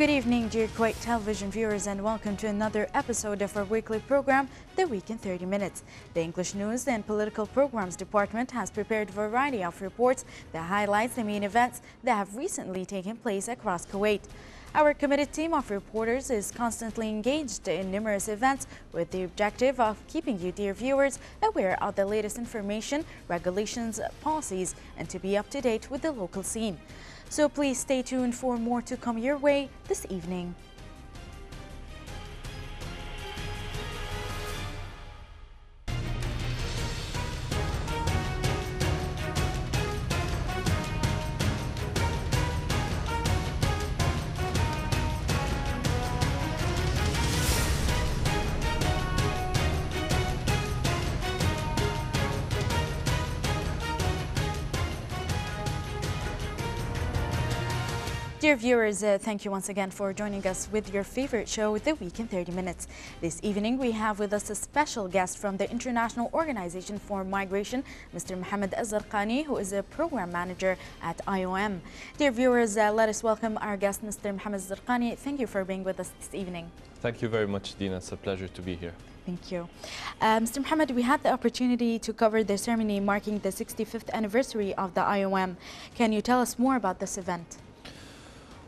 Good evening, dear Kuwait television viewers, and welcome to another episode of our weekly program, The Week in 30 Minutes. The English News and Political Programs Department has prepared a variety of reports that highlights the main events that have recently taken place across Kuwait. Our committed team of reporters is constantly engaged in numerous events with the objective of keeping you, dear viewers, aware of the latest information, regulations, policies, and to be up to date with the local scene. So please stay tuned for more to come your way this evening. Dear viewers, thank you once again for joining us with your favorite show, The Week in 30 Minutes. This evening, we have with us a special guest from the International Organization for Migration, Mr. Mohammed Zarqani, who is a program manager at IOM. Dear viewers, let us welcome our guest, Mr. Mohammed Zarqani. Thank you for being with us this evening. Thank you very much, Dina. It's a pleasure to be here. Thank you. Mr. Mohammed, we had the opportunity to cover the ceremony marking the 65th anniversary of the IOM. Can you tell us more about this event?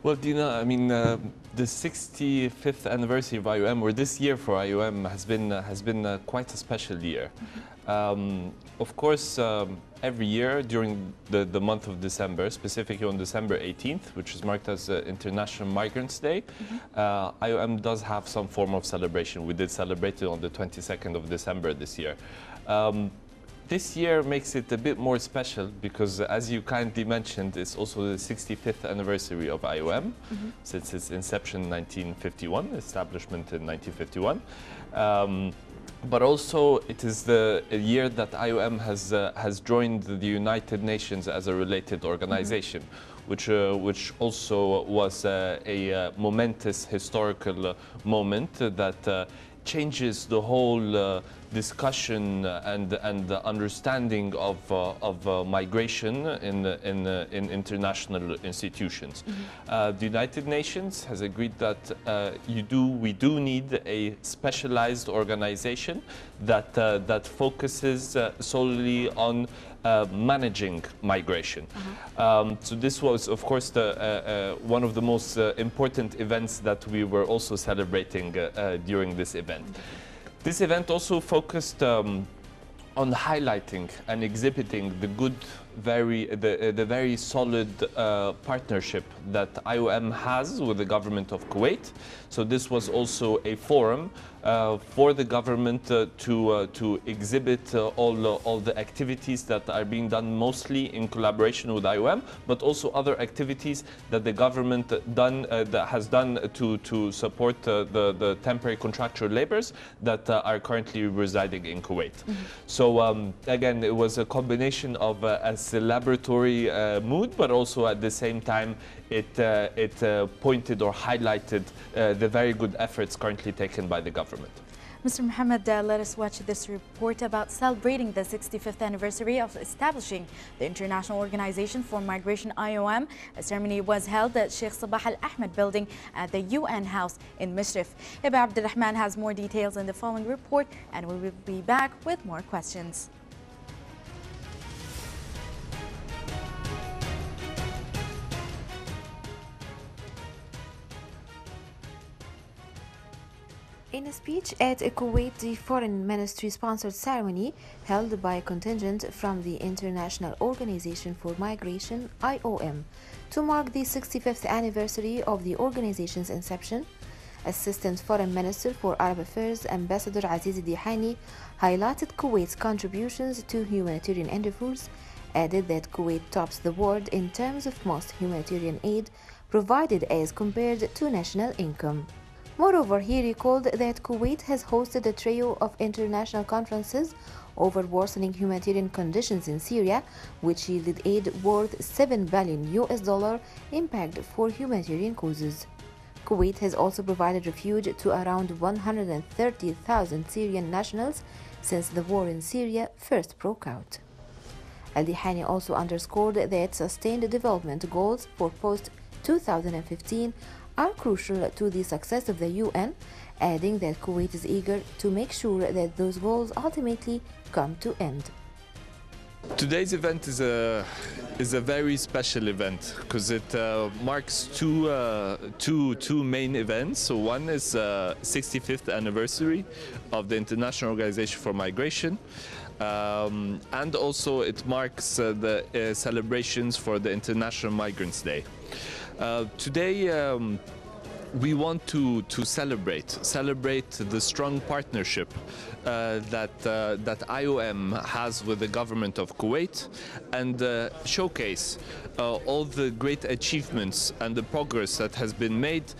Well, Dina, I mean, the 65th anniversary of IOM, or this year for IOM, has been quite a special year. Of course, every year during the month of December, specifically on December 18th, which is marked as International Migrants Day, IOM does have some form of celebration. We did celebrate it on the 22nd of December this year. This year makes it a bit more special because, as you kindly mentioned, it's also the 65th anniversary of IOM since its inception in 1951, establishment in 1951. But also, it is the year that IOM has joined the United Nations as a related organization, which also was a momentous historical moment that changes the whole discussion and understanding of migration in international institutions. The United Nations has agreed that we do need a specialized organization that focuses solely on managing migration. So this was, of course, one of the most important events that we were also celebrating during this event. This event also focused on highlighting and exhibiting the very solid partnership that IOM has with the government of Kuwait. So this was also a forum for the government to exhibit all the activities that are being done mostly in collaboration with IOM, but also other activities that the government has done to support the temporary contractual laborers that are currently residing in Kuwait. So again, it was a combination of a celebratory mood, but also at the same time it pointed or highlighted the very good efforts currently taken by the government. Mr. Mohammed, let us watch this report about celebrating the 65th anniversary of establishing the International Organization for Migration, IOM. A ceremony was held at Sheikh Sabah Al Ahmed building at the UN House in Mishrif. Hiba Abdulrahman has more details in the following report, and we will be back with more questions. In a speech at a Kuwaiti Foreign Ministry-sponsored ceremony held by a contingent from the International Organization for Migration, IOM, to mark the 65th anniversary of the organization's inception, Assistant Foreign Minister for Arab Affairs Ambassador Aziz Dihani highlighted Kuwait's contributions to humanitarian endeavors, added that Kuwait tops the world in terms of most humanitarian aid provided as compared to national income. Moreover, he recalled that Kuwait has hosted a trio of international conferences over worsening humanitarian conditions in Syria, which yielded aid worth $7 billion impact for humanitarian causes. Kuwait has also provided refuge to around 130,000 Syrian nationals since the war in Syria first broke out. Al-Dihani also underscored that sustained development goals for post-2015 are crucial to the success of the UN, adding that Kuwait is eager to make sure that those goals ultimately come to end. Today's event is a very special event because it marks two main events. So one is 65th anniversary of the International Organization for Migration, and also it marks the celebrations for the International Migrants Day. Today we want to celebrate the strong partnership that IOM has with the government of Kuwait, and showcase all the great achievements and the progress that has been made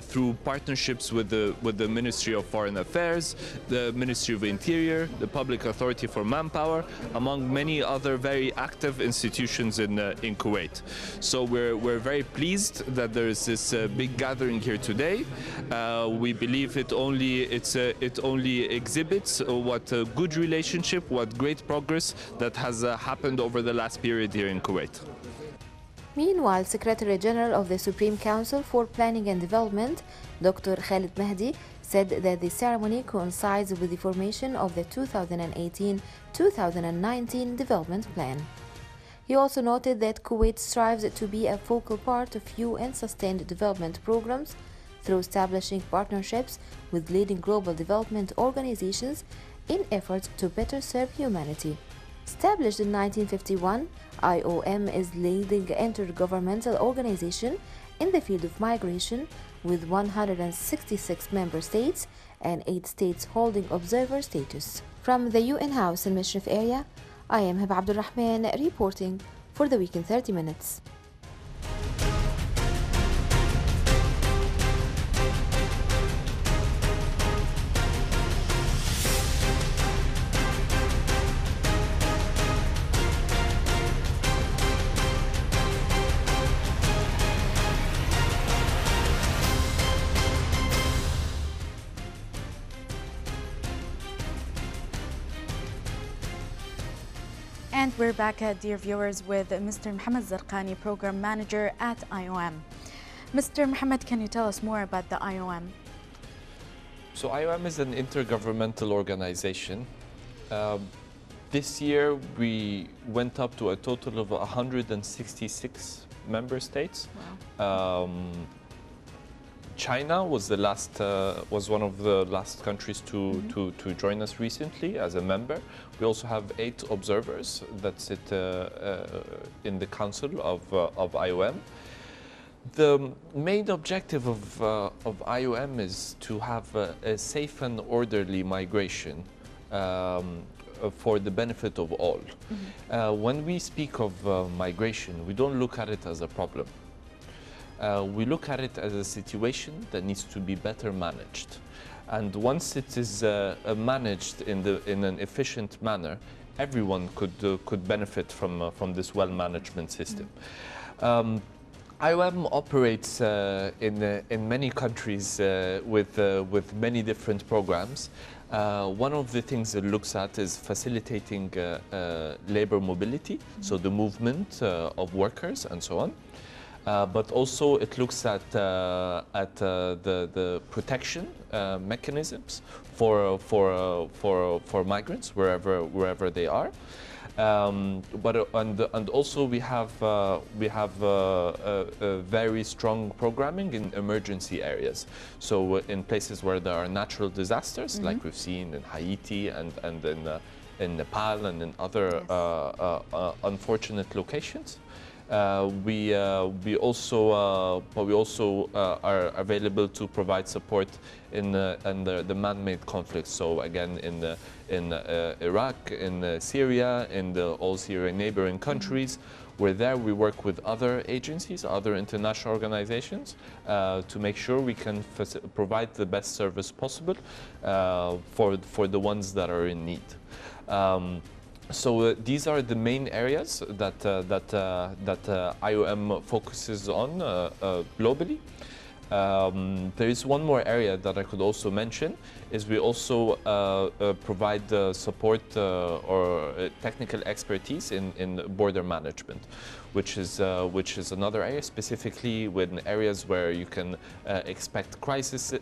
through partnerships with the Ministry of Foreign Affairs, the Ministry of Interior, the Public Authority for Manpower, among many other very active institutions in Kuwait. So we're very pleased that there is this big gathering here today. We believe it only exhibits what a good relationship, what great progress that has happened over the last period here in Kuwait. Meanwhile, Secretary General of the Supreme Council for Planning and Development, Dr. Khalid Mahdi, said that the ceremony coincides with the formation of the 2018-2019 Development Plan. He also noted that Kuwait strives to be a focal part of UN sustained development programs through establishing partnerships with leading global development organizations in efforts to better serve humanity. Established in 1951, IOM is leading intergovernmental organization in the field of migration with 166 member states and 8 states holding observer status. From the UN House in Mishrif area, I am Heba Abdulrahman reporting for the Week in 30 Minutes. And we're back, dear viewers, with Mr. Mohammed Zarqani, Program Manager at IOM. Mr. Mohammed, can you tell us more about the IOM? So IOM is an intergovernmental organization. This year we went up to a total of 166 member states. Wow. China was one of the last countries to join us recently as a member. We also have 8 observers that sit in the council of IOM. The main objective of IOM is to have a safe and orderly migration for the benefit of all. When we speak of migration, we don't look at it as a problem. We look at it as a situation that needs to be better managed. And once it is managed in an efficient manner, everyone could benefit from this well-management system. IOM operates in many countries with many different programs. One of the things it looks at is facilitating labor mobility, so the movement of workers and so on. But also it looks at the protection mechanisms for migrants wherever they are. And also we have a very strong programming in emergency areas. So in places where there are natural disasters, like we've seen in Haiti and in Nepal and in other unfortunate locations. We also are available to provide support in the man-made conflicts. So again, in Iraq, in Syria, in all Syrian neighboring countries, where there we work with other agencies, other international organizations, to make sure we can provide the best service possible for the ones that are in need. So these are the main areas that IOM focuses on globally. There is one more area that I could also mention, is we also provide support or technical expertise in border management, which is another area, specifically in areas where you can expect floods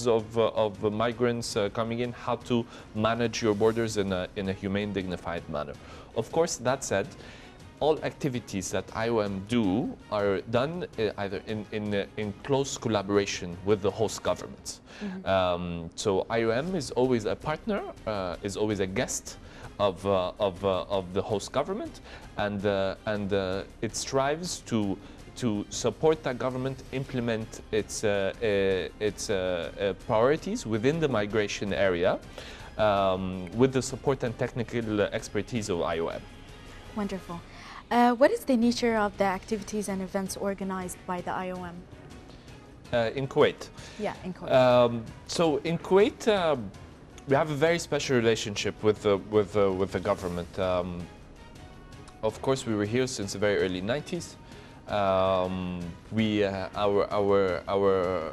of migrants coming in, how to manage your borders in a humane, dignified manner. Of course, that said, all activities that IOM do are done either in close collaboration with the host governments. So IOM is always a partner, is always a guest of the host government, and it strives to support that government implement its priorities within the migration area with the support and technical expertise of IOM. Wonderful. What is the nature of the activities and events organized by the IOM? In Kuwait. Yeah, in Kuwait. So in Kuwait, we have a very special relationship with the government. Of course, we were here since the very early 90s. Our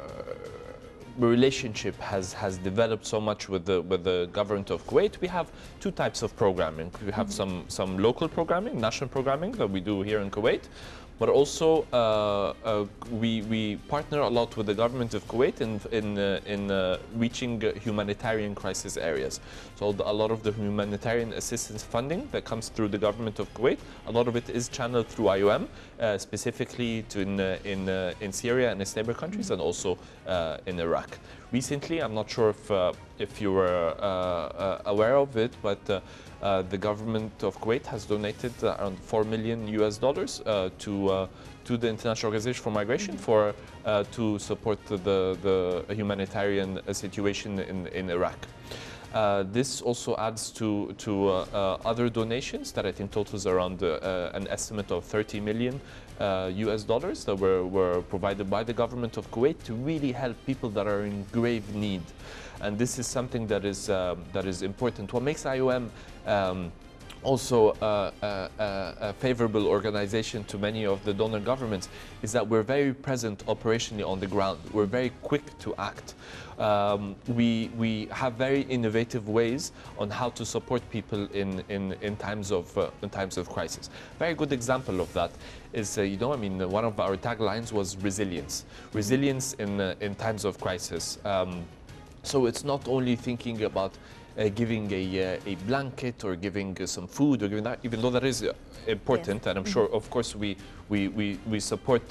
relationship has developed so much with the government of Kuwait. We have two types of programming. We have some local programming, national programming that we do here in Kuwait, but also we partner a lot with the government of Kuwait in reaching humanitarian crisis areas. So a lot of the humanitarian assistance funding that comes through the government of Kuwait, a lot of it is channeled through IOM, specifically in Syria and its neighbor countries, and also in Iraq. Recently, I'm not sure if you were aware of it, but the government of Kuwait has donated around $4 million to the International Organization for Migration to support the humanitarian situation in Iraq. This also adds to other donations that I think totals around an estimate of $30 million that were provided by the government of Kuwait to really help people that are in grave need. And this is something that is important. What makes IOM also a favorable organization to many of the donor governments is that we're very present operationally on the ground. We're very quick to act. We have very innovative ways on how to support people in times of crisis. Very good example of that is, one of our taglines was resilience. Resilience in times of crisis. So it's not only thinking about giving a blanket or giving some food or giving that, even though that is important, yes. And I'm sure, of course, we support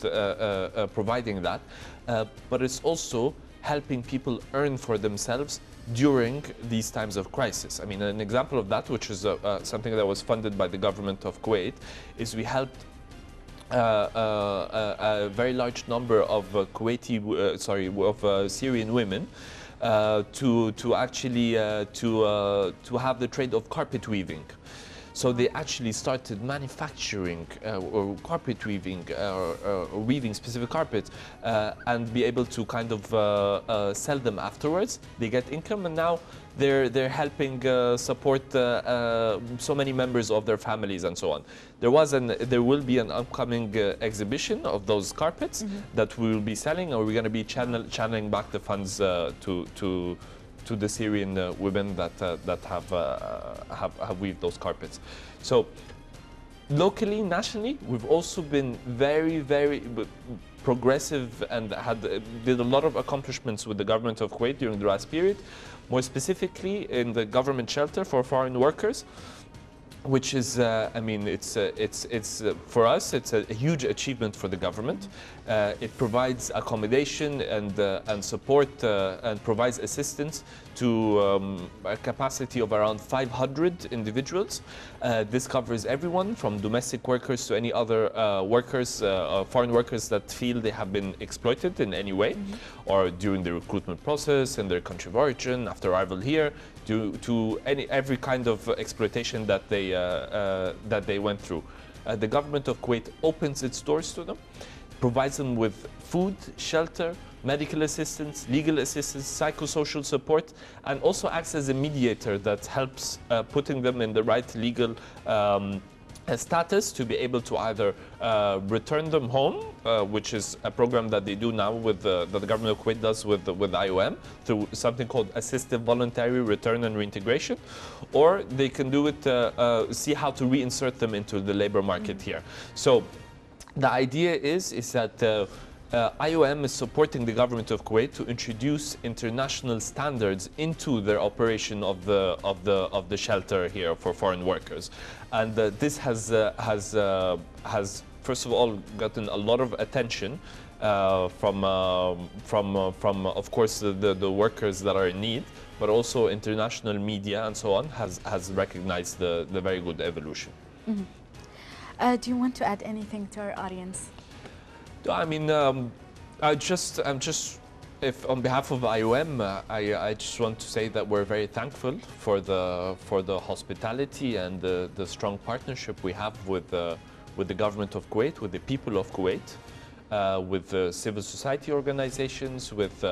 providing that, but it's also helping people earn for themselves during these times of crisis. I mean, an example of that, which is something that was funded by the government of Kuwait, is we helped a very large number of Syrian women to actually have the trade of carpet weaving. So they actually started manufacturing or carpet weaving or weaving specific carpets and be able to kind of sell them afterwards. They get income, and now they're helping support so many members of their families and so on. There will be an upcoming exhibition of those carpets that we will be selling, and we're going to be channeling back the funds to the Syrian women that have weaved those carpets. So locally, nationally, we've also been very, very progressive and did a lot of accomplishments with the government of Kuwait during the last period, more specifically in the government shelter for foreign workers, which is, for us, it's a huge achievement for the government. It provides accommodation and support and provides assistance to a capacity of around 500 individuals. This covers everyone from domestic workers to any other workers, foreign workers that feel they have been exploited in any way, or during the recruitment process in their country of origin, after arrival here, to every kind of exploitation that they went through. The government of Kuwait opens its doors to them, provides them with food, shelter, medical assistance, legal assistance, psychosocial support, and also acts as a mediator that helps putting them in the right legal status to be able to either return them home, which is a program that they do now with that the government of Kuwait does with IOM through something called assisted voluntary return and reintegration, or they can do it see how to reinsert them into the labor market here. So the idea is that IOM is supporting the government of Kuwait to introduce international standards into their operation of the shelter here for foreign workers, and this has first of all gotten a lot of attention from of course the workers that are in need, but also international media and so on has recognized the very good evolution. Mm-hmm. Do you want to add anything to our audience? I mean, if on behalf of IOM, I just want to say that we're very thankful for the hospitality and the strong partnership we have with the government of Kuwait, with the people of Kuwait, with the civil society organizations, with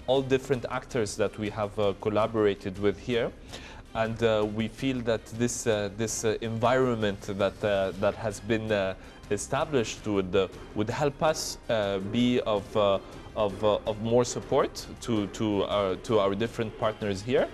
all different actors that we have collaborated with here. And we feel that this environment that has been established would help us be of more support to our different partners here,